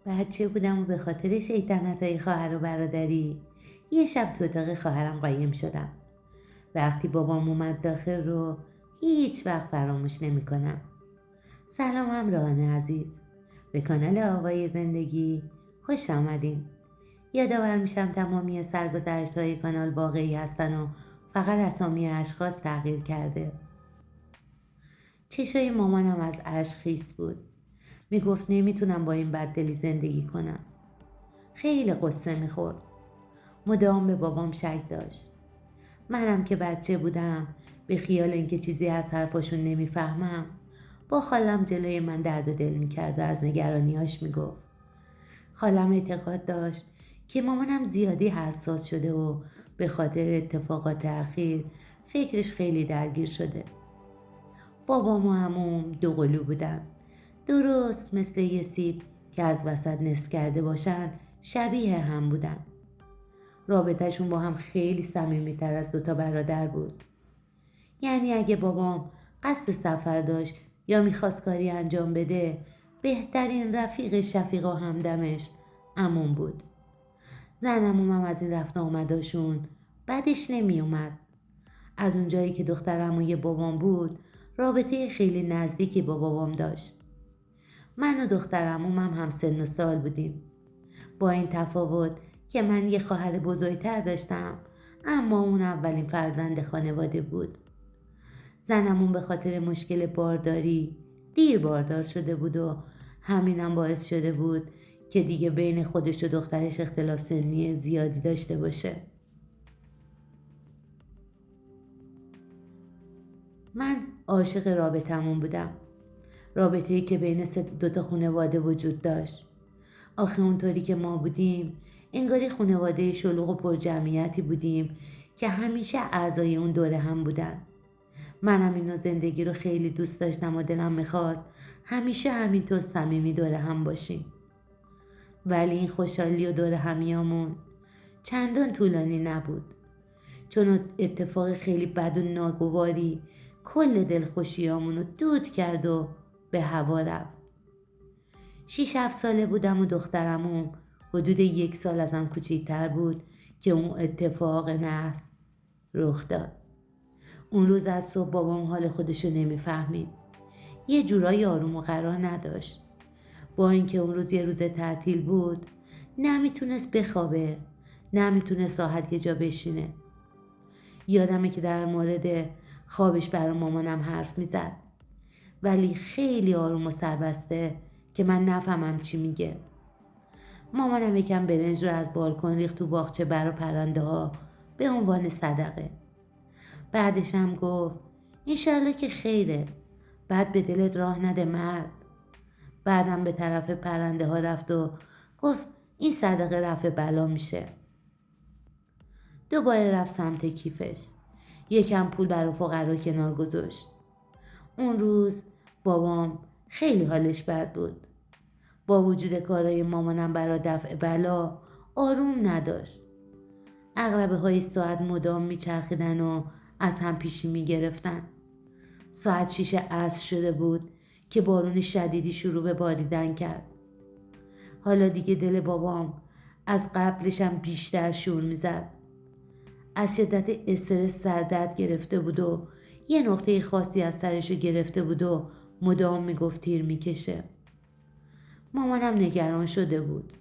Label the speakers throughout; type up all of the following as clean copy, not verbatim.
Speaker 1: بچه بودم و به خاطر شیطنتهای خواهر و برادری یه شب تو اتاق خواهرم قایم شدم. وقتی بابام اومد داخل رو هیچ وقت فراموش نمی کنم. سلام همراهان عزیز، به کانال آوای زندگی خوش آمدین. یادآور میشم تمامی سرگذشت های کانال واقعی هستن و فقط اسامی اشخاص تغییر کرده. چشای مامانم از اشک خیس بود. میگفت نمیتونم با این بددلی زندگی کنم. خیلی قصه میخورد. مدام به بابام شک داشت. منم که بچه بودم به خیال اینکه چیزی از حرفاشون نمیفهمم با خالم جلوی من درد و دل میکرد و از نگرانیاش میگفت. خالم اعتقاد داشت که مامانم زیادی حساس شده و به خاطر اتفاقات اخیر فکرش خیلی درگیر شده. بابام و عموم دو قلو بودن، درست مثل یه سیب که از وسط نصف کرده باشن شبیه هم بودن. رابطهشون با هم خیلی صمیمی‌تر از دوتا برادر بود. یعنی اگه بابام قصد سفر داشت یا میخواست کاری انجام بده، بهترین رفیق شفیق و همدمش عموم بود. زن عمومم از این رفت آمداشون بدش نمی اومد. از اونجایی که دختر عموی بابام بود رابطه خیلی نزدیکی با بابام داشت. من و دختر عمومم هم سن و سال بودیم، با این تفاوت که من یه خواهر بزرگتر داشتم، اما اون اولین فرزند خانواده بود. زنمون به خاطر مشکل بارداری دیر باردار شده بود و همینم باعث شده بود که دیگه بین خودش و دخترش اختلاف سنی زیادی داشته باشه. من عاشق رابطمون بودم، رابطه‌ای که بین دوتا خانواده وجود داشت. آخه اونطوری که ما بودیم انگاری خانواده شلوغ و پر جمعیتی بودیم که همیشه اعضای اون دوره هم بودن. منم اینو زندگی رو خیلی دوست داشتم و دلم میخواست همیشه همینطور صمیمی دوره هم باشیم. ولی این خوشحالی و دوره همیامون چندان طولانی نبود، چون اتفاق خیلی بد و ناگواری کل دلخوشیامون رو دود کرد و به هوا رفت. 6-7 ساله بودم و دخترمون حدود 1 سال ازم کوچیک‌تر بود که اون اتفاق نحس رخ داد. اون روز از صبح بابام حال خودشو نمیفهمید. یه جورایی آروم و قرار نداشت. با اینکه اون روز یه روز تعطیل بود، نمیتونست بخوابه، نمیتونست راحت یه جا بشینه. یادمه که در مورد خوابش برای مامانم حرف میزد، ولی خیلی آروم و سربسته که من نفهمم چی میگه. مامانم یکم برنج رو از بالکن ریخت تو باغچه برا پرنده ها به عنوان صدقه. بعدش هم گفت انشالله که خیره، بعد به دلت راه نده مرد. بعدم به طرف پرنده ها رفت و گفت این صدقه رفع بلا میشه. دوباره رفت سمت کیفش، یکم پول برای فقرا کنار گذاشت. اون روز بابام خیلی حالش بد بود. با وجود کارهای مامانم برای دفع بلا آروم نداشت. عقربه های ساعت مدام میچرخیدن و از هم پیشی میگرفتن. ساعت 6 عصر شده بود که بارون شدیدی شروع به باریدن کرد. حالا دیگه دل بابام از قبلشم بیشتر شور میزد. از شدت استرس سردرد گرفته بود و یه نقطه خاصی از سرشو گرفته بود و مدام میگفت تیر میکشه. مامانم نگران شده بود.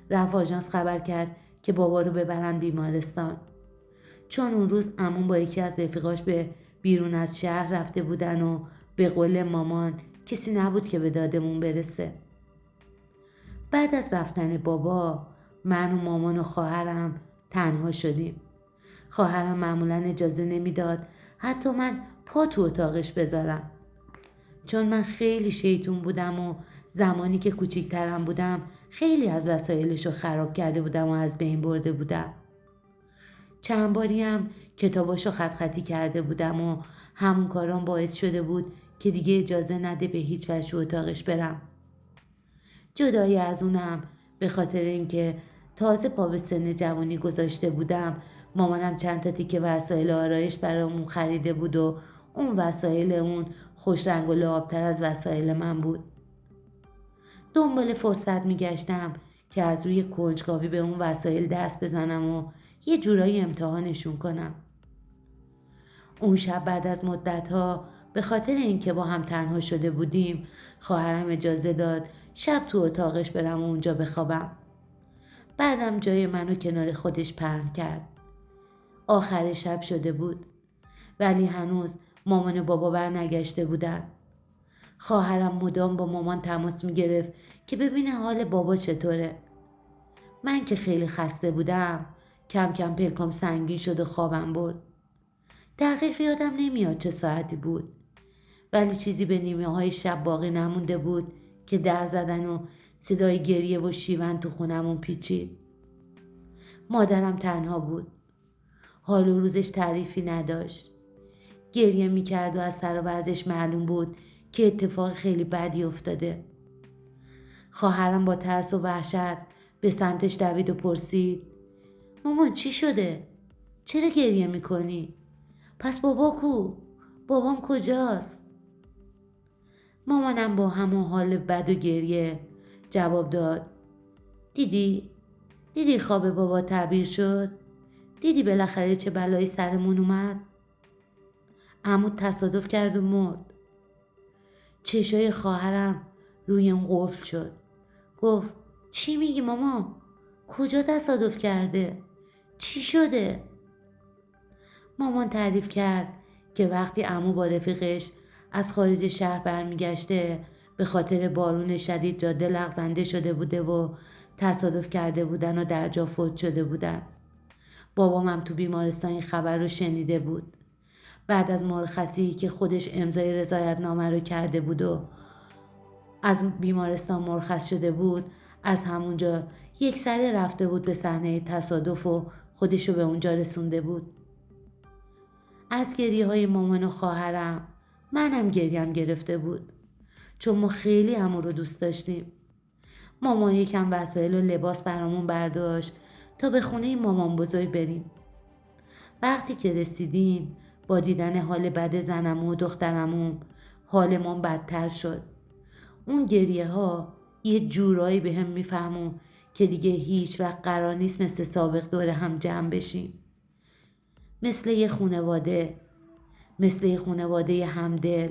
Speaker 1: رفت آژانس خبر کرد که بابا رو ببرن بیمارستان، چون اون روز عموم با یکی از رفیقاش به بیرون از شهر رفته بودن و به قول مامان کسی نبود که به دادمون برسه. بعد از رفتن بابا من و مامان و خواهرم تنها شدیم. خواهرم معمولا اجازه نمیداد حتی من پا تو اتاقش بذارم، چون من خیلی شیطون بودم و زمانی که کوچیکترم بودم خیلی از وسایلشو خراب کرده بودم و از بین برده بودم. چند باری هم کتاباشو خط خطی کرده بودم و همون کارام باعث شده بود که دیگه اجازه نده به هیچ وجه اتاقش برم. جدای از اونم به خاطر اینکه تازه پا به سن جوانی گذاشته بودم، مامانم چند تا تیکه وسایل آرایش برامون خریده بود و اون وسایل اون خوش رنگ و لعاب‌تر از وسایل من بود. دنبال فرصت میگشتم که از روی کنجکاوی به اون وسایل دست بزنم و یه جورایی امتحانشون کنم. اون شب بعد از مدت‌ها به خاطر اینکه با هم تنها شده بودیم، خواهرم اجازه داد شب تو اتاقش برم و اونجا بخوابم. بعدم جای منو کنار خودش پهن کرد. آخر شب شده بود، ولی هنوز مامان و بابا برنگشته بودن. خواهرم مدام با مامان تماس میگرفت که ببینه حال بابا چطوره. من که خیلی خسته بودم، کم کم پلکام سنگین شد و خوابم برد. دقیق یادم نمیاد چه ساعتی بود، ولی چیزی به نیمه های شب باقی نمونده بود که در زدن و صدای گریه و شیون تو خونمون پیچید. مادرم تنها بود. حال و روزش تعریفی نداشت. گریه میکرد و از سر و وضعش معلوم بود که اتفاق خیلی بدی افتاده. خواهرم با ترس و وحشت به سمتش دوید و پرسید: مامان چی شده؟ چرا گریه میکنی؟ پس بابا کو؟ بابام کجاست؟ مامانم با همون حال بد و گریه جواب داد: دیدی خواب بابا تعبیر شد؟ دیدی بالاخره چه بلایی سرمون اومد؟ عمو تصادف کرد و مرد. چشای خواهرم روی اون قفل شد. گفت: چی میگی ماما؟ کجا تصادف کرده؟ چی شده؟ مامان تعریف کرد که وقتی عمو با رفیقش از خارج شهر برمیگشته، به خاطر بارون شدید جاده لغزنده شده بوده و تصادف کرده بودن و در جا فوت شده بودن. بابامم تو بیمارستان این خبر رو شنیده بود. بعد از مرخصی که خودش امضای رضایتنامه رو کرده بود و از بیمارستان مرخص شده بود، از همونجا یک سره رفته بود به صحنه تصادف و خودشو به اونجا رسونده بود. از گریه های مامان و خواهرم منم گریم گرفته بود، چون ما خیلی عمو رو دوست داشتیم. مامان یکم وسایل و لباس برامون برداشت تا به خونه مامان بزرگ بریم. وقتی که رسیدیم، با دیدن حال بد زنمو و دخترمو حالمون بدتر شد. اون گریه ها یه جورایی به هم میفهمون که دیگه هیچ وقت قرار نیست مثل سابق دور هم جمع بشیم. مثل یه خونواده همدل.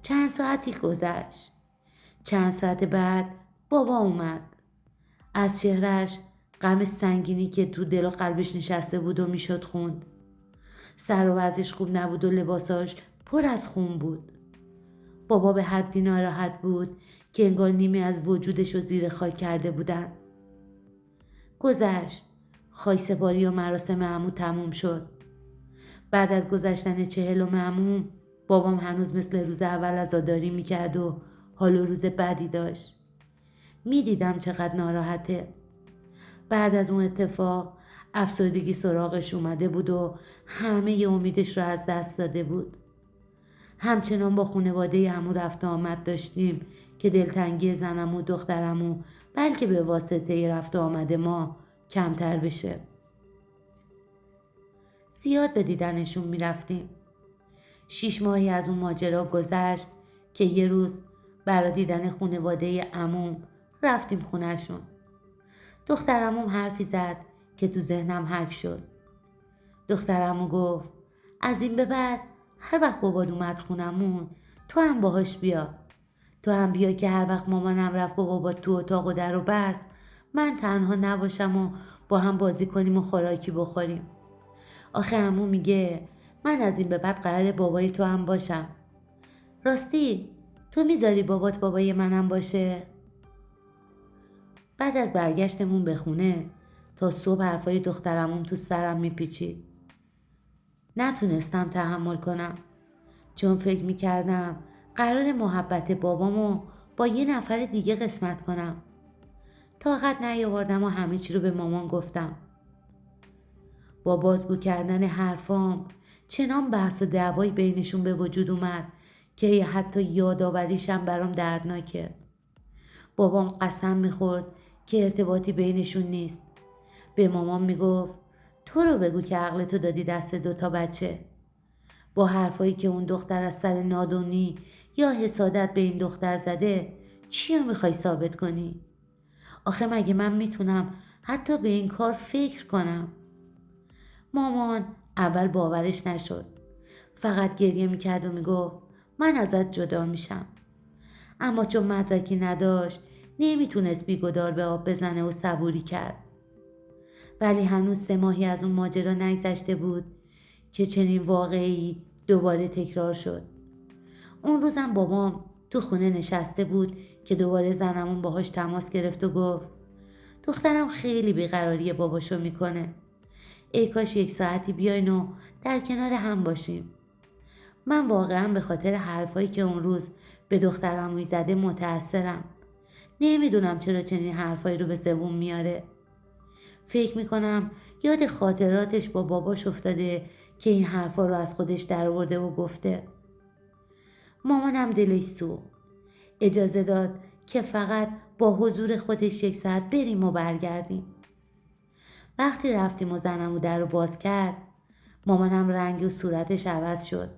Speaker 1: چند ساعتی گذشت. چند ساعت بعد بابا اومد. از چهرش غم سنگینی که تو دل و قلبش نشسته بود و میشد خوند. سر و وضعش خوب نبود و لباساش پر از خون بود. بابا به حدی ناراحت بود که انگار نیمه از وجودش رو زیر خاک کرده بودن. گذشت. خاکسپاری و مراسم عمو تموم شد. بعد از گذشتن 40 عموم، بابام هنوز مثل روز اول عزاداری میکرد و حال و روز بدی داشت. میدیدم چقدر ناراحته. بعد از اون اتفاق افسردگی سراغش اومده بود و همه امیدش رو از دست داده بود. همچنان با خانواده عمو رفت آمد داشتیم که دلتنگی زنم و دخترمو بلکه به واسطه رفت آمد ما کمتر بشه. زیاد به دیدنشون میرفتیم. 6 ماهی از اون ماجرا گذشت که یه روز برای دیدن خانواده عموم رفتیم خونهشون. دخترموم حرفی زد که تو ذهنم حک شد. دخترمو گفت: از این به بعد هر وقت بابات اومد خونمون تو هم باهاش بیا. تو هم بیا که هر وقت مامانم رفت با بابات تو اتاق و در و بست، من تنها نباشم و با هم بازی کنیم و خوراکی بخوریم. آخه عمو میگه من از این به بعد قرار بابای تو هم باشم. راستی تو میذاری بابات بابای منم باشه؟ بعد از برگشتمون به خونه تا صبح حرفای دخترمون تو سرم میپیچید. نتونستم تحمل کنم، چون فکر میکردم قرار محبت بابامو با یه نفر دیگه قسمت کنم. طاقت نیاوردم و همه چی رو به مامان گفتم. با بازگو کردن حرفام چنان بحث و دعوایی بینشون به وجود اومد که حتی یادآوریشم برام دردناکه. بابام قسم میخورد که ارتباطی بینشون نیست. به مامان میگفت تو رو بگو که عقلتو دادی دست 2 بچه. با حرفایی که اون دختر از سر نادونی یا حسادت به این دختر زده چی رو میخوای ثابت کنی؟ آخه مگه من میتونم حتی به این کار فکر کنم؟ مامان اول باورش نشد. فقط گریه میکرد و میگفت من ازت جدا میشم. اما چون مدرکی نداشت نمیتونست بیگدار به آب بزنه و صبوری کرد. ولی هنوز 3 ماهی از اون ماجرا نگذشته بود که چنین واقعی دوباره تکرار شد. اون روزم بابام تو خونه نشسته بود که دوباره زنمون باهاش تماس گرفت و گفت دخترم خیلی بیقراری باباشو میکنه. ای کاش 1 ساعتی بیاین و در کنار هم باشیم. من واقعا به خاطر حرفایی که اون روز به دخترم زده متأثرم. نمیدونم چرا چنین حرفایی رو به زبون میاره. فکر میکنم یاد خاطراتش با باباش افتاده که این حرفا رو از خودش درآورده و گفته. مامانم دلش سوخت. اجازه داد که فقط با حضور خودش 1 ساعت بریم و برگردیم. وقتی رفتیم و زنمو در رو باز کرد مامانم رنگ و صورتش عوض شد.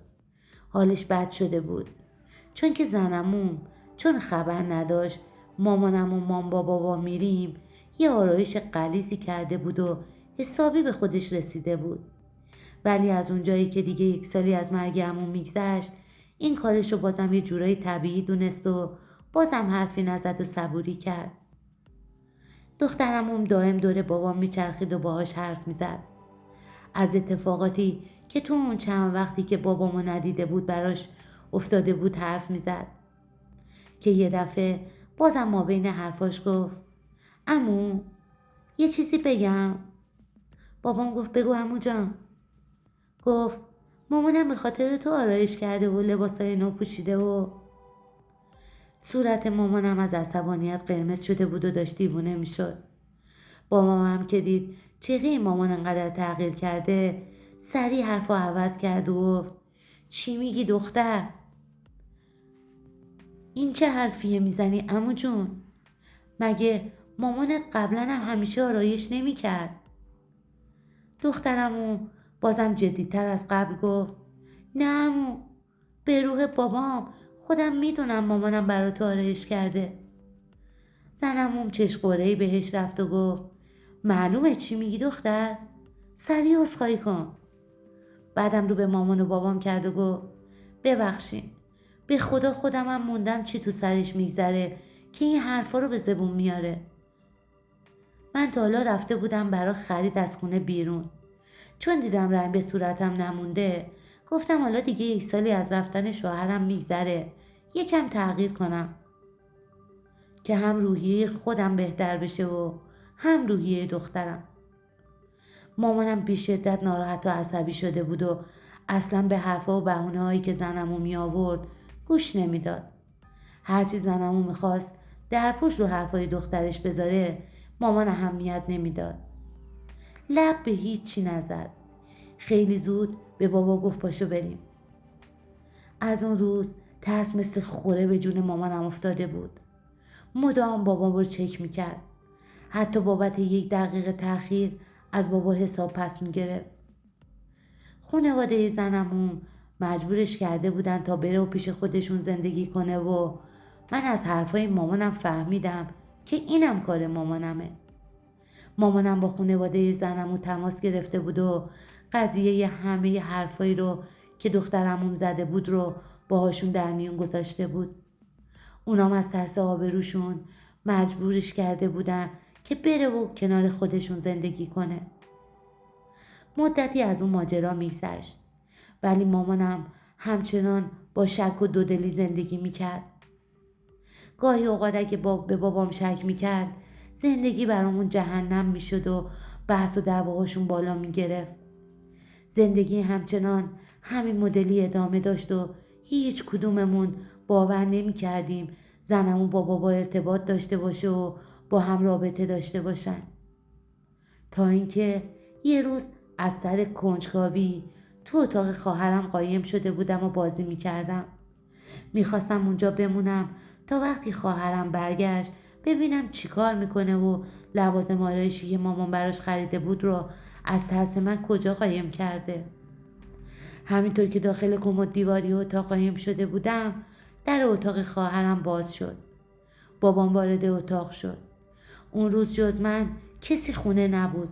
Speaker 1: حالش بد شده بود. چون خبر نداشت مامانم و مام با بابا میریم یه آرایش غلیظی کرده بود و حسابی به خودش رسیده بود. ولی از اونجایی که دیگه 1 سالی از مرگ عموم میگذشت این کارشو بازم یه جورایی طبیعی دونست و بازم حرفی نزد و صبوری کرد. دخترمون دائم دور بابام میچرخید و باهاش حرف میزد. از اتفاقاتی که تو اون چند وقتی که بابامو ندیده بود براش افتاده بود حرف میزد. که یه دفعه بازم ما بین حرفاش گفت عمو یه چیزی بگم. بابام گفت بگو عمو جان. گفت مامانم به خاطر تو آرایش کرده و لباسای نو پوشیده و صورت مامانم از عصبانیت قرمز شده بود و داشت دیوونه میشد. بابام که دید چهره مامان انقدر تغییر کرده سریع حرفو عوض کرد و گفت چی میگی دختر؟ این چه حرفیه میزنی عمو جون؟ مگه مامانت قبلا هم همیشه آرایش نمیکرد؟ دخترمو بازم جدیتر از قبل گفت نه عمو، به روح بابام خودم میدونم مامانم برا تو آرایش کرده. زنموم چشقوره‌ای بهش رفت و گفت معلومه چی میگی دختر؟ سریع عذرخواهی کن. بعدم رو به مامان و بابام کرد و گفت ببخشین، به خدا خودم هم موندم چی تو سرش میگذره که این حرفا رو به زبون میاره. من تا حالا رفته بودم برا خرید از خونه بیرون. چون دیدم رنگ به صورتم نمونده گفتم حالا دیگه 1 سالی از رفتن شوهرم میگذره یکم تغییر کنم که هم روحیه خودم بهتر بشه و هم روحیه دخترم. مامانم بی شدت ناراحت و عصبی شده بود و اصلا به حرفا و بهونه‌هایی که زنمو می آورد گوش نمیداد. هرچی زنمو میخواست درپوش رو حرفای دخترش بذاره مامان اهمیت نمیداد. لب به هیچی نزد. خیلی زود به بابا گفت پاشو بریم. از اون روز ترس مثل خوره به جون مامانم افتاده بود. مدام بابام رو چک میکرد. حتی بابت 1 دقیقه تأخیر از بابا حساب پس میگرفت. خانواده زنمون مجبورش کرده بودن تا بره و پیش خودشون زندگی کنه و من از حرفای مامانم فهمیدم که اینم کار مامانمه. مامانم با خانواده زنمون تماس گرفته بود و قضیه همه حرفایی رو که دخترمون زده بود رو باهاشون در میون گذاشته بود. اونام از ترس آبروشون مجبورش کرده بودن که بره و کنار خودشون زندگی کنه. مدتی از اون ماجرا میگذشت ولی مامانم همچنان با شک و دودلی زندگی میکرد. گاهی اوقات اگه به بابام شک میکرد زندگی برامون جهنم میشد و بحث و دعواهاشون بالا میگرفت. زندگی همچنان همین مدلی ادامه داشت و هیچ کدوممون باور نمیکردیم زنمون با بابا ارتباط داشته باشه و با هم رابطه داشته باشن. تا اینکه یه روز از سر کنجکاوی تو اتاق خواهرم قایم شده بودم و بازی میکردم. میخواستم اونجا بمونم تا وقتی خواهرم برگشت ببینم چی کار میکنه و لوازم آرایشی که مامان براش خریده بود رو از ترس من کجا قایم کرده. همینطور که داخل کمد دیواری اتاق قایم شده بودم در اتاق خواهرم باز شد. بابام وارد اتاق شد. اون روز جز من کسی خونه نبود.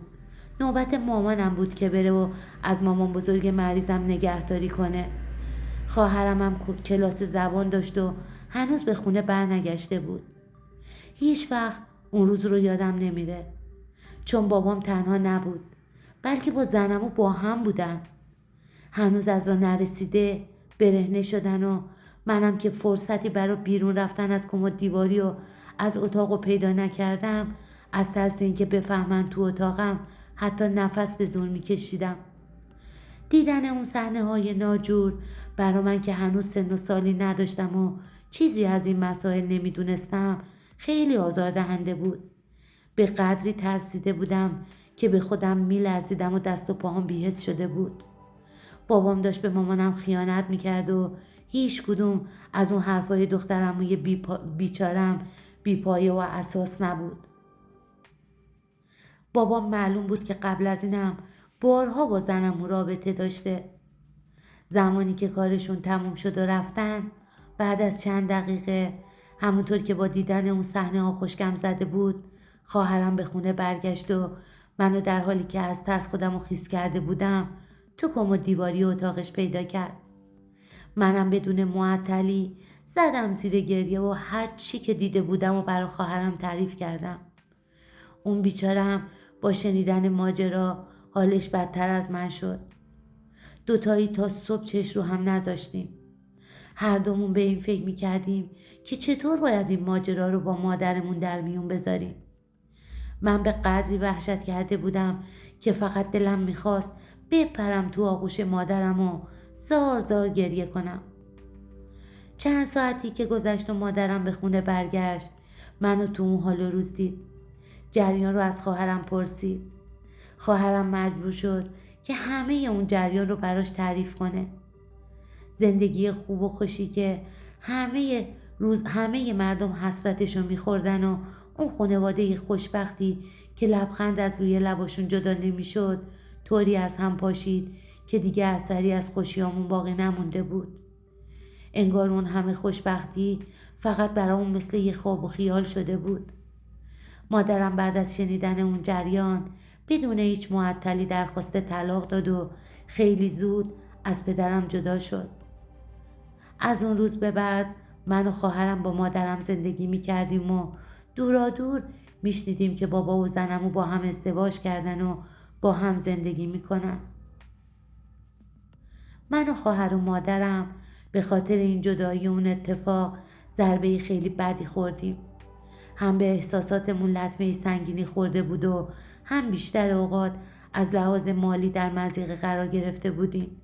Speaker 1: نوبت مامانم بود که بره و از مامان بزرگ مریضم نگهداری کنه. خواهرم هم کلاس زبان داشت و هنوز به خونه برنگشته بود. هیچ وقت اون روز رو یادم نمیره، چون بابام تنها نبود، بلکه با زنمو با هم بودن. هنوز از راه نرسیده برهنه شدن و منم که فرصتی برای بیرون رفتن از کمد دیواری و از اتاقو پیدا نکردم، از ترس اینکه بفهمن تو اتاقم حتی نفس به زور میکشیدم. دیدن اون صحنه های ناجور برا من که هنوز سن و سالی نداشتم و چیزی از این مسائل نمیدونستم خیلی آزاردهنده بود. به قدری ترسیده بودم که به خودم میلرزیدم و دست و پاهم بی‌حس شده بود. بابام داشت به مامانم خیانت میکرد و هیچ کدوم از اون حرفای دخترعموی بیچارم بیپایه و اساس نبود. بابام معلوم بود که قبل از اینم بارها با زنمو رابطه داشته. زمانی که کارشون تموم شد و رفتن، بعد از چند دقیقه همونطور که با دیدن اون صحنه ها خوشگم زده بود، خواهرم به خونه برگشت و منو در حالی که از ترس خودمو خیس کرده بودم تو کمد دیواری اتاقش پیدا کرد. منم بدون معطلی زدم زیر گریه و هر چی که دیده بودم و برای خواهرم تعریف کردم. اون بیچارم با شنیدن ماجرا حالش بدتر از من شد. دوتایی تا صبح چش رو هم نذاشتیم. هر دومون به این فکر میکردیم که چطور باید این ماجرا رو با مادرمون در میون بذاریم. من به قدری وحشت کرده بودم که فقط دلم میخواست بپرم تو آغوش مادرم و زار زار گریه کنم. چند ساعتی که گذشت و مادرم به خونه برگشت، منو تو اون حال و روز دید. جریان رو از خواهرم پرسید. خواهرم مجبور شد که همه اون جریان رو براش تعریف کنه. زندگی خوب و خوشی که همه مردم حسرتشو میخوردن و اون خانواده خوشبختی که لبخند از روی لباشون جدا نمیشد طوری از هم پاشید که دیگه اثری از خوشیامون باقی نمونده بود. انگار اون همه خوشبختی فقط برای اون مثل یه خواب و خیال شده بود. مادرم بعد از شنیدن اون جریان بدون هیچ معطلی درخواست طلاق داد و خیلی زود از پدرم جدا شد. از اون روز به بعد من و خواهرم با مادرم زندگی میکردیم و دورا دور میشنیدیم که بابا و زنمو با هم ازدواج کردن و با هم زندگی میکنن. من و خواهر و مادرم به خاطر این جدایی اون اتفاق ضربه خیلی بدی خوردیم. هم به احساساتمون لطمه سنگینی خورده بود و هم بیشتر اوقات از لحاظ مالی در مضیقه قرار گرفته بودیم.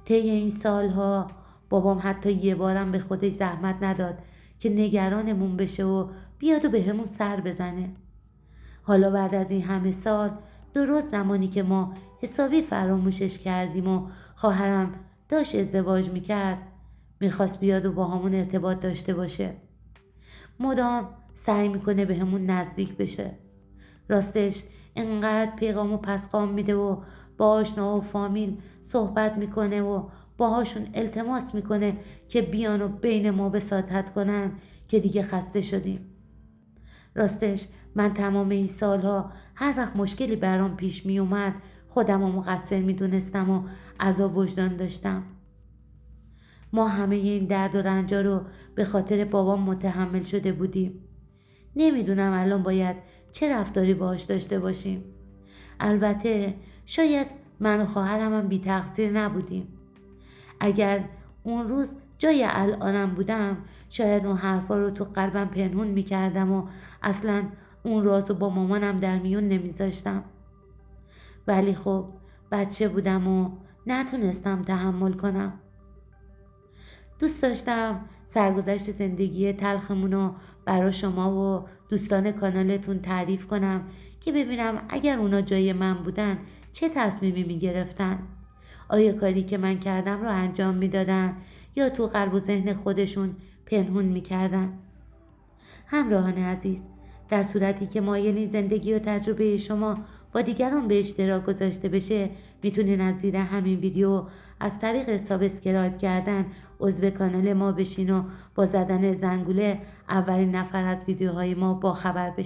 Speaker 1: طی این سالها بابام حتی یه بارم به خودش زحمت نداد که نگرانمون بشه و بیاد و به همون سر بزنه. حالا بعد از این همه سال، درست زمانی که ما حسابی فراموشش کردیم و خواهرم داشت ازدواج میکرد، میخواست بیاد و با همون ارتباط داشته باشه. مدام سعی میکنه به همون نزدیک بشه. راستش انقدر پیغام و پسقام میده و با آشنا و فامیل صحبت میکنه و باهاشون التماس میکنه که بیان و بین ما وساطت کنن که دیگه خسته شدیم. راستش من تمام این سالها هر وقت مشکلی برام پیش می اومد خودم رو مقصر می دونستم و عذاب وجدان داشتم. ما همه این درد و رنجا رو به خاطر بابام متحمل شده بودیم. نمیدونم الان باید چه رفتاری باهاش داشته باشیم. البته شاید من و خواهرم هم بی تقصیر نبودیم. اگر اون روز جای الانم بودم شاید اون حرفا رو تو قلبم پنهون میکردم و اصلا اون رازو با مامانم در میون نمیذاشتم. ولی خب بچه بودم و نتونستم تحمل کنم. دوست داشتم سرگذشت زندگی تلخمونو برای شما و دوستان کانالتون تعریف کنم که ببینم اگر اونا جای من بودن چه تصمیمی میگرفتن. آیا کاری که من کردم رو انجام میدادن یا تو قلب و ذهن خودشون پنهون میکردن؟ همراهان عزیز، در صورتی که مایلین زندگی و تجربه شما با دیگران به اشتراک گذاشته بشه، میتونین از زیر همین ویدیو از طریق سابسکرایب کردن عضو کانال ما بشین و با زدن زنگوله اولین نفر از ویدیوهای ما با خبر بشین.